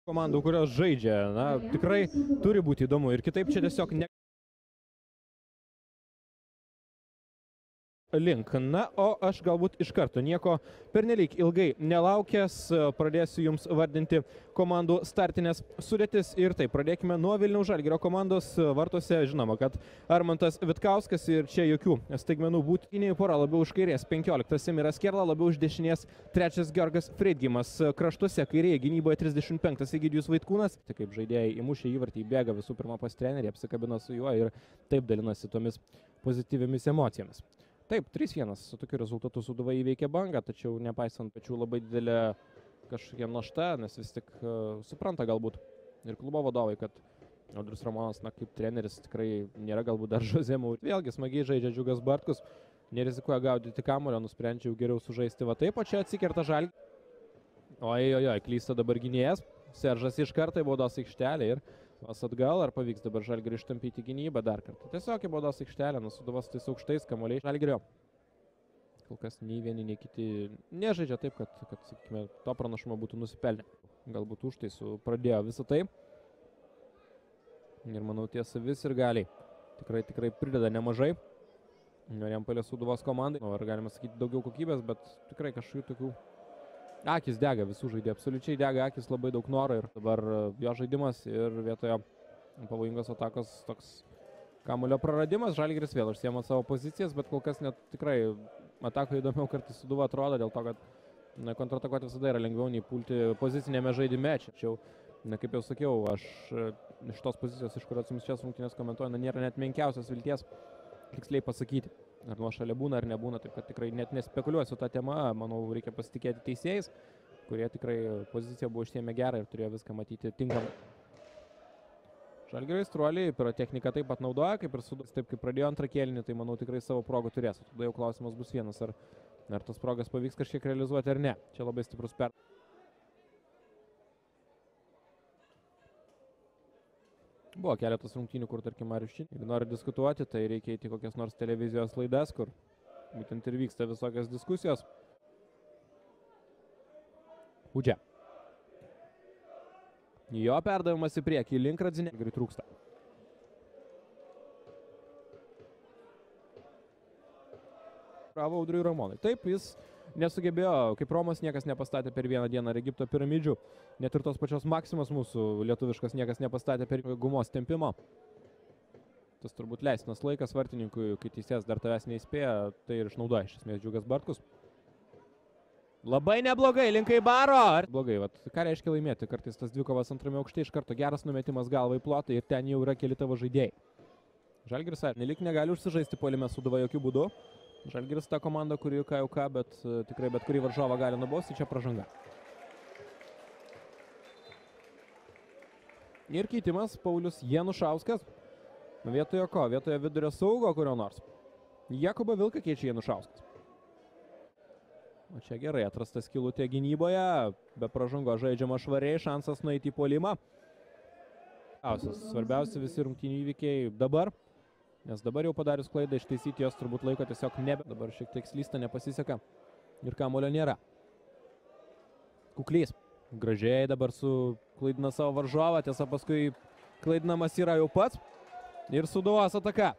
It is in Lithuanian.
komandų, kurios žaidžia, na, tikrai turi būti įdomu ir kitaip čia tiesiog ne. Link. Na, o aš galbūt iš karto nieko pernelyg ilgai nelaukęs pradėsiu jums vardinti komandų startinės sudėtis ir taip, pradėkime nuo Vilniaus Žalgirio komandos vartuose. Žinoma, kad Armantas Vitkauskas ir čia jokių staigmenų būtiniai pora, labiau už kairės 15 Semiras Kerla, labiau už dešinės 3 Georgas Freidgimas, kraštuose kairėje gynyboje 35 Egidijus Vaitkūnas. Tai kaip žaidėjai įmušė įvartį, bėga visų pirma pas trenerį, apsikabina su juo ir taip dalinasi tomis pozityviamis emocijomis. Taip, 3-1 su tokiu rezultatu Sūduva įveikė Bangą, tačiau nepaisant pačių labai didelė kažkokia našta, nes vis tik supranta galbūt ir klubo vadovai, kad Audrius Ramonas, na, kaip treneris tikrai nėra galbūt dar Žozė Mourinho. Vėlgi smagiai žaidžia Džiugas Bartkus, nerizikuoja gaudyti kamuolio, nusprendžia jau geriau sužaisti va taip, o čia atsikerta Žalgiris. Oi, klysta dabar gynėjas, Seržas iš karto į baudos aikštelę ir vas atgal, ar pavyks dabar Žalgiriui ištampyti gynybą dar kartą. Tiesiog į baudos aikštelę, Sūduvos tais aukštais kamuoliai Žalgirio. Kol kas nei vieni, nei kiti nežaidžia taip, kad sakykime, to pranašumo būtų nusipelnę. Galbūt užtaisų pradėjo visą tai. Ir manau tiesa vis ir galiai. Tikrai prideda nemažai. Marijampolės Sūduvos komandai. Ar galima sakyti daugiau kokybės, bet tikrai kažkokių tokių. Akis dega, visų žaidė, absoliučiai dega akis, labai daug noro ir dabar jo žaidimas ir vietoje pavojingos atakos toks kamuolio praradimas. Žalgiris vėl užsiema savo pozicijas, bet kol kas net tikrai atakoje įdomiau kartais Sūduva atrodo, dėl to, kad kontratakuoti visada yra lengviau nei pulti pozicinėme žaidime. Čia, kaip jau sakiau, aš iš tos pozicijos, iš kurios jums šias rungtynės komentuoju, nėra net menkiausios vilties tiksliai pasakyti. Ar nuo šalia būna, ar nebūna, taip kad tikrai net nespekuliuosiu tą temą. Manau, reikia pasitikėti teisėjais, kurie tikrai poziciją buvo užsiėmę gerą ir turėjo viską matyti tinkamai. Žalgirio aistruoliai pirotechniką taip pat naudoja, kaip ir Sūduvos, taip kaip pradėjo antrą kėlinį, tai manau tikrai savo progų turės. Tada jau klausimas bus vienas, ar tos progas pavyks kažkiek realizuoti ar ne. Čia labai stiprus per. Buvo keletas rungtynių, kur, tarkim, Marius Činė. Jeigu nori diskutuoti, tai reikia eiti kokias nors televizijos laidas, kur būtent ir vyksta visokios diskusijos. Udžia. Jo perdavimas į priekį, link Radzinė. Gerai trūksta. Bravo Audriui Ramonui. Taip, jis nesugebėjo, kaip Romas niekas nepastatė per vieną dieną ar Egipto piramidžių. Net ir tos pačios Maksimos mūsų lietuviškas niekas nepastatė per gumos tempimo. Tas turbūt leistinas laikas vartininkui, kai teisėjas dar tavęs neįspėja, tai ir išnaudoja iš esmės Džiugas Bartkus. Labai neblogai, linkai baro. Blogai, ką reiškia laimėti? Kartais tas dvikovas antrame aukšte iš karto geras numetimas galva į plotą ir ten jau yra keli tavo žaidėjai. Žalgiris nelik negali užsižaisti puolime Sūduva jokių būdų. Žalgiris ta komanda, kuri ką jau ką, bet tikrai bet kurį varžovą gali nubausti, čia pražanga. Ir keitimas Paulius Janušauskas. Vietoje ko? Vietoje vidurio saugo kurio nors. Jakubą Vilką keičia Janušauskas. O čia gerai atrastas skylutė gynyboje, be pražango žaidžiama švariai, šansas nueiti į puolimą. Svarbiausi visi rungtynių įvykiai dabar. Nes dabar jau padarius klaidą ištaisyti jos turbūt laiko tiesiog nebe. Dabar šiek tiek slysta, nepasiseka. Ir kamuolio nėra. Kuklys. Gražiai dabar klaidina savo varžovą. Tiesa paskui klaidinamas yra jau pats. Ir Sūduvos ataka.